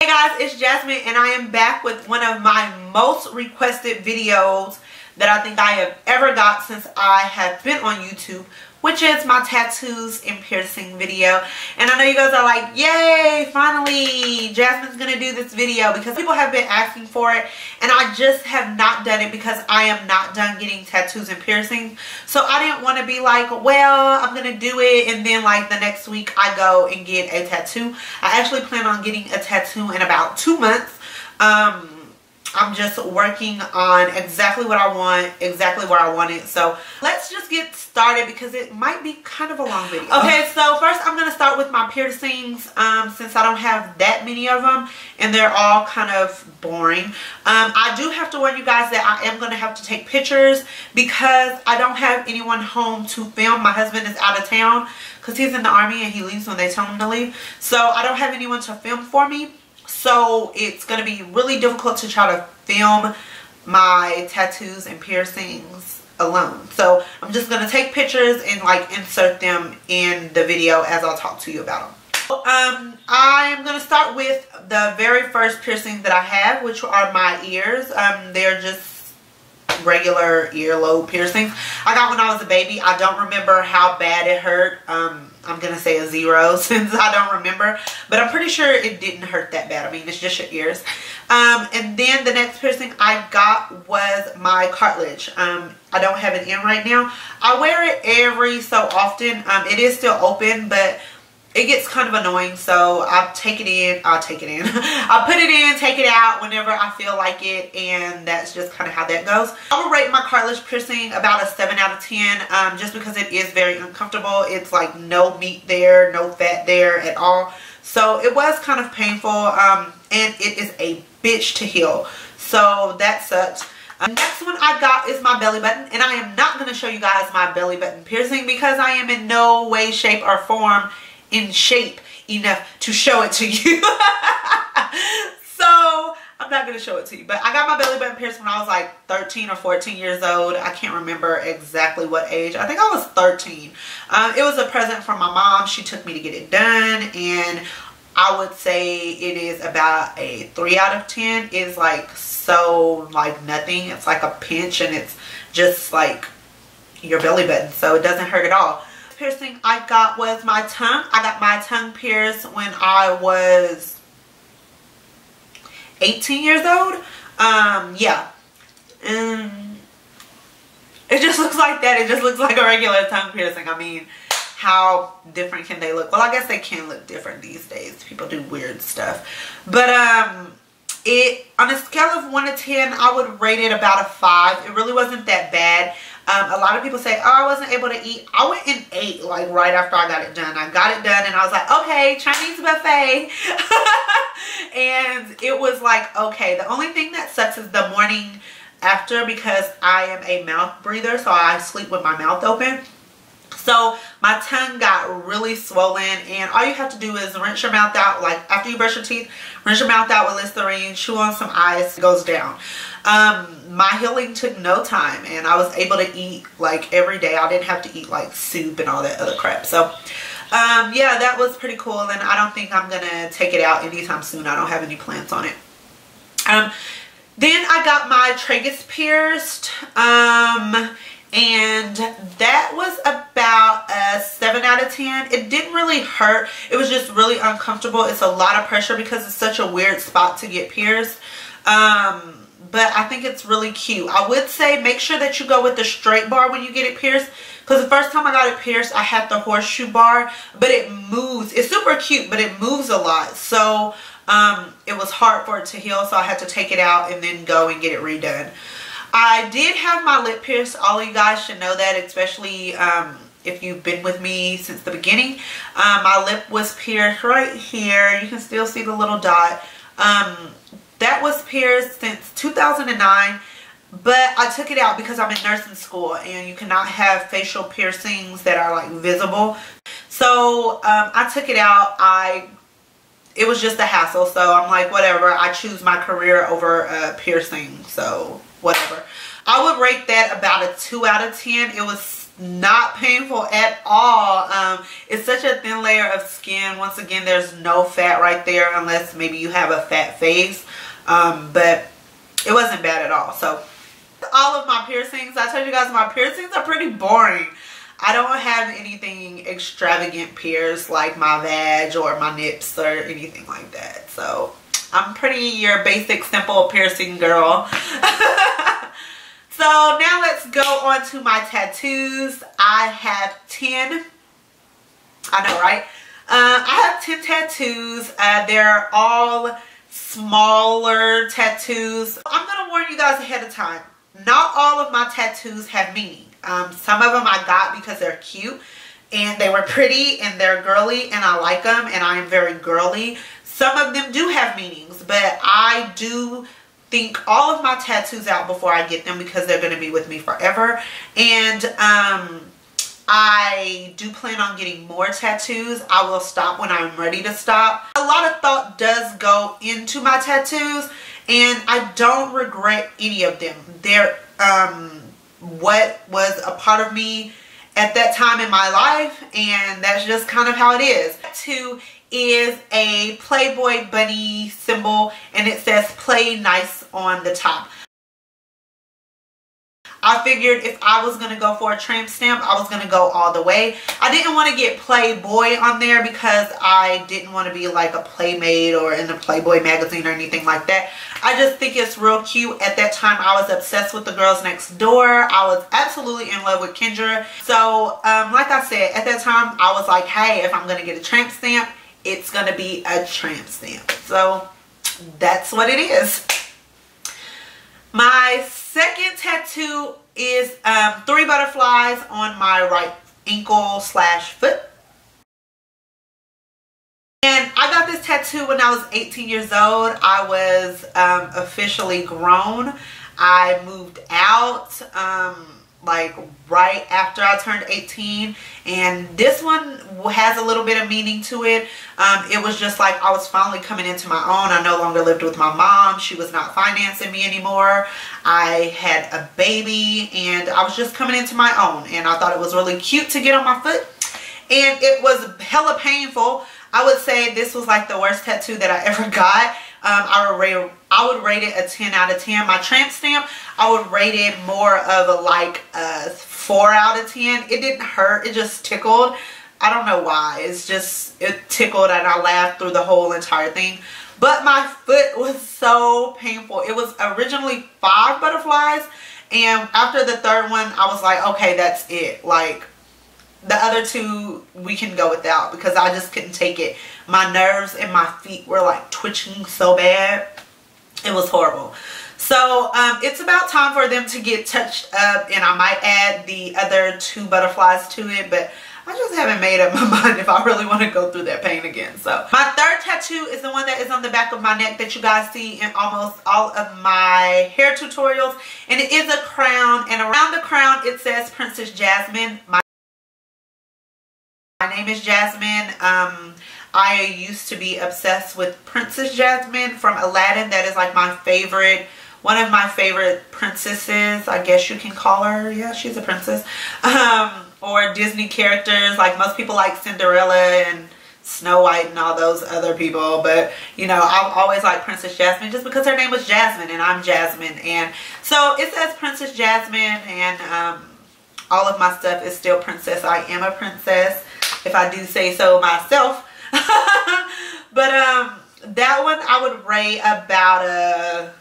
Hey guys, it's Jasmine and I am back with one of my most requested videos that I think I have ever got since I have been on YouTube, which is my tattoos and piercing video. And I know you guys are like, yay, finally Jasmine's gonna do this video, because people have been asking for it and I just have not done it because I am not done getting tattoos and piercings. So I didn't want to be like, well, I'm gonna do it and then like the next week I go and get a tattoo. I actually plan on getting a tattoo in about 2 months. I'm just working on exactly what I want, exactly where I want it. So let's just get started because it might be kind of a long video. Okay, so first I'm going to start with my piercings since I don't have that many of them and they're all kind of boring. I do have to warn you guys that I am going to have to take pictures because I don't have anyone home to film. My husband is out of town because he's in the army and he leaves when they tell him to leave. So I don't have anyone to film for me. So it's going to be really difficult to try to film my tattoos and piercings alone. So I'm just going to take pictures and like insert them in the video as I'll talk to you about them. So, I'm going to start with the very first piercing that I have, which are my ears. They're just regular earlobe piercings. I got when I was a baby. I don't remember how bad it hurt. I'm going to say a 0 since I don't remember. But I'm pretty sure it didn't hurt that bad. I mean, it's just your ears. And then the next piercing I got was my cartilage. I don't have it in right now. I wear it every so often. It is still open, but it gets kind of annoying. So I'll take it in. I'll take it in. I'll put it in, take it out whenever I feel like it. And that's just kind of how that goes. I would rate my cartilage piercing about a 7 out of 10. Just because it is very uncomfortable. It's like no meat there, no fat there at all. So it was kind of painful. And it is a bitch to heal. So that sucked. Next one I got is my belly button. And I am not going to show you guys my belly button piercing because I am in no way, shape, or form in shape enough to show it to you. So I'm not going to show it to you. But I got my belly button pierced when I was like 13 or 14 years old. I can't remember exactly what age. I think I was 13. It was a present from my mom. She took me to get it done. And I would say it is about a 3 out of 10. It's like so like nothing. It's like a pinch and it's just like your belly button. So it doesn't hurt at all. Piercing I got was my tongue. I got my tongue pierced when I was 18 years old. Yeah. It just looks like that. It just looks like a regular tongue piercing. I mean, how different can they look? Well, I guess they can look different these days. People do weird stuff. But it on a scale of 1 to 10, I would rate it about a 5. It really wasn't that bad. A lot of people say, oh, I wasn't able to eat. I went and ate like right after I got it done. I got it done and I was like, okay, Chinese buffet. And it was like, okay. The only thing that sucks is the morning after because I am a mouth breather. So I sleep with my mouth open. So my tongue got really swollen and all you have to do is rinse your mouth out. Like after you brush your teeth, rinse your mouth out with Listerine, chew on some ice, it goes down. My healing took no time and I was able to eat like every day. I didn't have to eat like soup and all that other crap. So yeah, that was pretty cool and I don't think I'm gonna take it out anytime soon. I don't have any plans on it. Then I got my tragus pierced. And that was about a 7 out of 10. It didn't really hurt. It was just really uncomfortable. It's a lot of pressure because it's such a weird spot to get pierced. But I think it's really cute. I would say make sure that you go with the straight bar when you get it pierced. Because the first time I got it pierced, I had the horseshoe bar. But it moves. It's super cute, but it moves a lot. So it was hard for it to heal. So I had to take it out and then go and get it redone. I did have my lip pierced. All of you guys should know that, especially if you've been with me since the beginning. My lip was pierced right here. You can still see the little dot. That was pierced since 2009, but I took it out because I'm in nursing school and you cannot have facial piercings that are like visible. So I took it out. It was just a hassle, so I'm like, whatever. I choose my career over piercing, so whatever. I would rate that about a 2 out of 10. It was not painful at all. It's such a thin layer of skin. Once again, there's no fat right there unless maybe you have a fat face, but it wasn't bad at all. So all of my piercings, I told you guys my piercings are pretty boring. I don't have anything extravagant pierced like my vag or my nips or anything like that. So I'm pretty your basic simple piercing girl. So now let's go on to my tattoos. I have 10. I know, right? I have 10 tattoos. They're all smaller tattoos. I'm going to warn you guys ahead of time. Not all of my tattoos have meaning. Some of them I got because they're cute and they were pretty and they're girly and I like them and I am very girly. Some of them do have meanings, but I do think all of my tattoos out before I get them because they're going to be with me forever. And I do plan on getting more tattoos. I will stop when I'm ready to stop. A lot of thought does go into my tattoos and I don't regret any of them. They're what was a part of me at that time in my life, and that's just kind of how it is. Tattoo is a Playboy bunny symbol and it says "play nice" on the top. I figured if I was going to go for a tramp stamp, I was going to go all the way. I didn't want to get Playboy on there because I didn't want to be like a Playmate or in the Playboy magazine or anything like that. I just think it's real cute. At that time, I was obsessed with the girls next door. I was absolutely in love with Kendra. So, like I said, at that time, I was like, hey, if I'm going to get a tramp stamp, it's going to be a tramp stamp. So, that's what it is. My second tattoo is 3 butterflies on my right ankle / foot. And I got this tattoo when I was 18 years old. I was officially grown. I moved out like right after I turned 18, and this one has a little bit of meaning to it. It was just like I was finally coming into my own. I no longer lived with my mom. She was not financing me anymore. I had a baby and I was just coming into my own, and I thought it was really cute to get on my foot, and it was hella painful. I would say this was like the worst tattoo that I ever got. I would rate it a 10 out of 10. My tramp stamp, I would rate it more of a like a 4 out of 10. It didn't hurt. It just tickled. I don't know why. It's just, it tickled and I laughed through the whole entire thing. But my foot was so painful. It was originally 5 butterflies. And after the 3rd one, I was like, okay, that's it. Like, the other 2 we can go without because I just couldn't take it. My nerves and my feet were like twitching so bad. It was horrible. So it's about time for them to get touched up, and I might add the other 2 butterflies to it, but I just haven't made up my mind if I really want to go through that pain again. So my 3rd tattoo is the one that is on the back of my neck that you guys see in almost all of my hair tutorials, and it is a crown, and around the crown it says Princess Jasmine. My name is Jasmine. I used to be obsessed with Princess Jasmine from Aladdin. That is like my favorite, one of my favorite princesses, I guess you can call her. Yeah, she's a princess. Or Disney characters, like most people like Cinderella and Snow White and all those other people. But, you know, I've always liked Princess Jasmine just because her name was Jasmine and I'm Jasmine. And so it says Princess Jasmine, and all of my stuff is still princess. I am a princess, if I do say so myself. But that one I would rate about a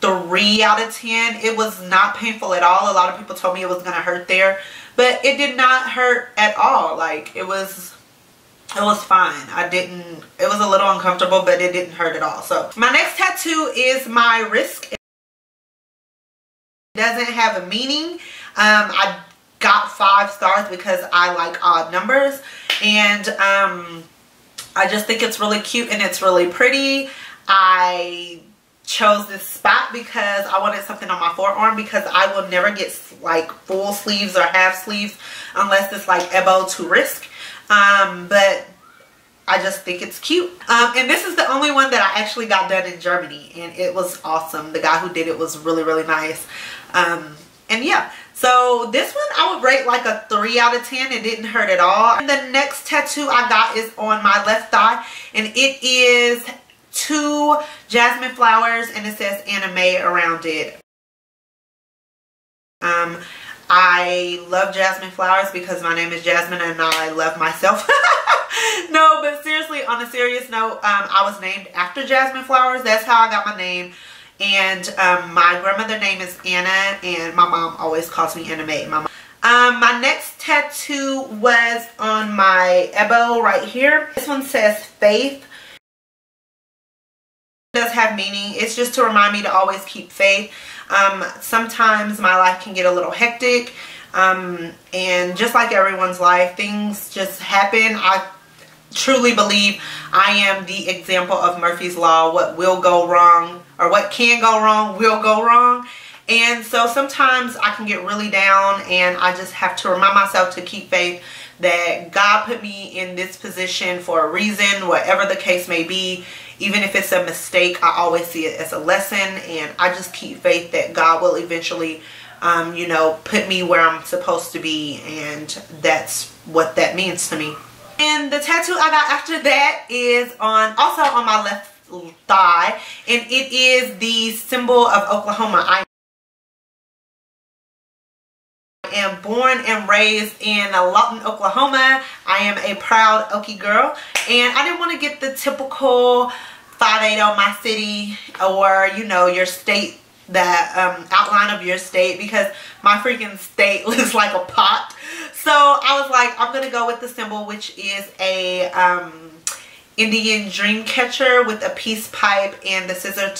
3 out of 10. It was not painful at all. A lot of people told me it was gonna hurt there, but it did not hurt at all. Like it was fine. It was a little uncomfortable, but it didn't hurt at all. So my next tattoo is my wrist. It doesn't have a meaning. I got 5 stars because I like odd numbers, and I just think it's really cute and it's really pretty. I chose this spot because I wanted something on my forearm, because I will never get like full sleeves or half sleeves unless it's like elbow to wrist, but I just think it's cute. And this is the only one that I actually got done in Germany, and it was awesome. The guy who did it was really, really nice. And yeah, so this one I would rate like a 3 out of 10. It didn't hurt at all. And the next tattoo I got is on my left thigh, and it is 2 jasmine flowers, and it says anime around it. I love jasmine flowers because my name is Jasmine and I love myself. No, but seriously, on a serious note, I was named after jasmine flowers. That's how I got my name. And my grandmother's name is Anna, and my mom always calls me Anime. My next tattoo was on my elbow right here. This one says faith. It does have meaning. It's just to remind me to always keep faith. Sometimes my life can get a little hectic, and just like everyone's life, things just happen. I truly believe I am the example of Murphy's Law. What will go wrong, or what can go wrong, will go wrong. And so sometimes I can get really down, and I just have to remind myself to keep faith that God put me in this position for a reason, whatever the case may be. Even if it's a mistake, I always see it as a lesson, and I just keep faith that God will eventually, you know, put me where I'm supposed to be, and that's what that means to me. And the tattoo I got after that is also on my left thigh, and it is the symbol of Oklahoma. I am born and raised in Lawton, Oklahoma. I am a proud Okie girl, and I didn't want to get the typical 580 my city, or you know, your state, that outline of your state, because my freaking state looks like a pot. So I was like, I'm gonna go with the symbol, which is a Indian dream catcher with a peace pipe and the scissor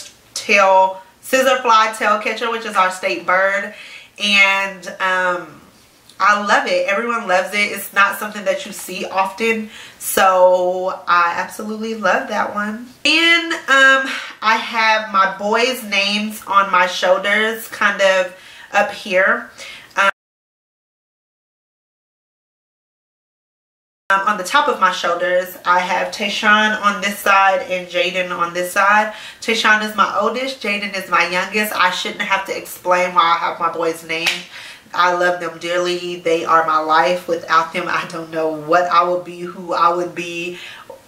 fly tail catcher, which is our state bird. And I love it. Everyone loves it. It's not something that you see often, so I absolutely love that one. And I have my boys' names on my shoulders, kind of up here. On the top of my shoulders, I have Tayshawn on this side and Jaden on this side. Tayshawn is my oldest, Jaden is my youngest. I shouldn't have to explain why I have my boys' names. I love them dearly. They are my life. Without them, I don't know what I would be, who I would be,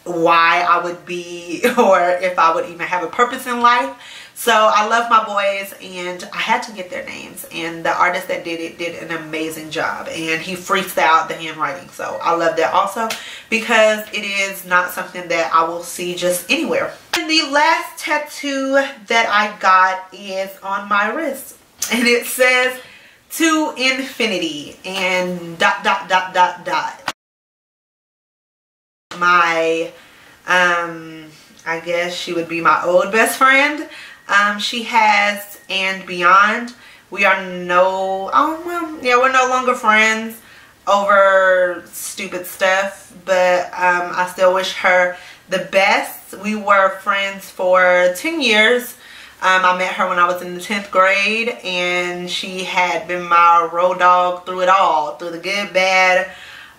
why I would be, or if I would even have a purpose in life. So I love my boys, and I had to get their names, and the artist that did it did an amazing job, and he freaked out the handwriting. So I love that also, because it is not something that I will see just anywhere. And the last tattoo that I got is on my wrist, and it says to infinity and ... My I guess she would be my old best friend. She has and beyond. We are we're no longer friends over stupid stuff, but I still wish her the best. We were friends for 10 years. I met her when I was in the 10th grade, and she had been my road dog through it all, through the good, bad,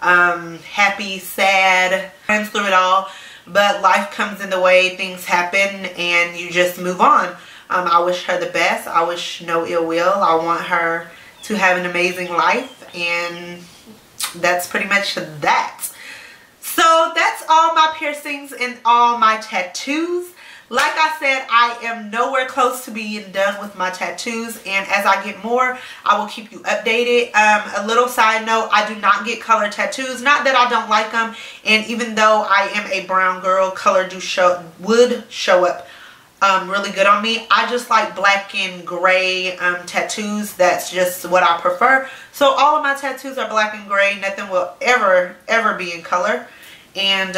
happy, sad, friends through it all. But life comes in the way, things happen, and you just move on. I wish her the best. I wish no ill will. I want her to have an amazing life, and that's pretty much that. So that's all my piercings and all my tattoos. Like I said, I am nowhere close to being done with my tattoos, and as I get more, I will keep you updated. A little side note, I do not get color tattoos. Not that I don't like them, and even though I am a brown girl, color would show up really good on me. I just like black and gray tattoos. That's just what I prefer. So all of my tattoos are black and gray. Nothing will ever be in color. And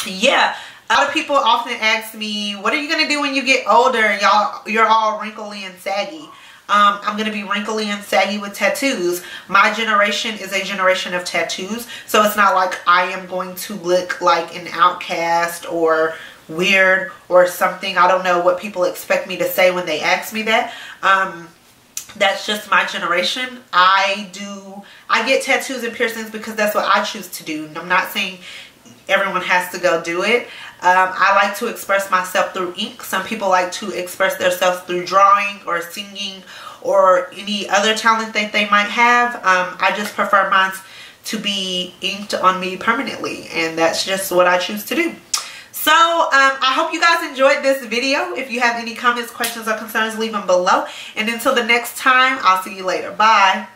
yeah. A lot of people often ask me, what are you going to do when you get older? You're all wrinkly and saggy. I'm going to be wrinkly and saggy with tattoos. My generation is a generation of tattoos. So it's not like I am going to look like an outcast or weird or something. I don't know what people expect me to say when they ask me that. That's just my generation. I get tattoos and piercings because that's what I choose to do. I'm not saying everyone has to go do it. I like to express myself through ink. Some people like to express themselves through drawing or singing or any other talent that they might have. I just prefer mine to be inked on me permanently, and that's just what I choose to do. So I hope you guys enjoyed this video. If you have any comments, questions, or concerns, leave them below. And until the next time, I'll see you later. Bye.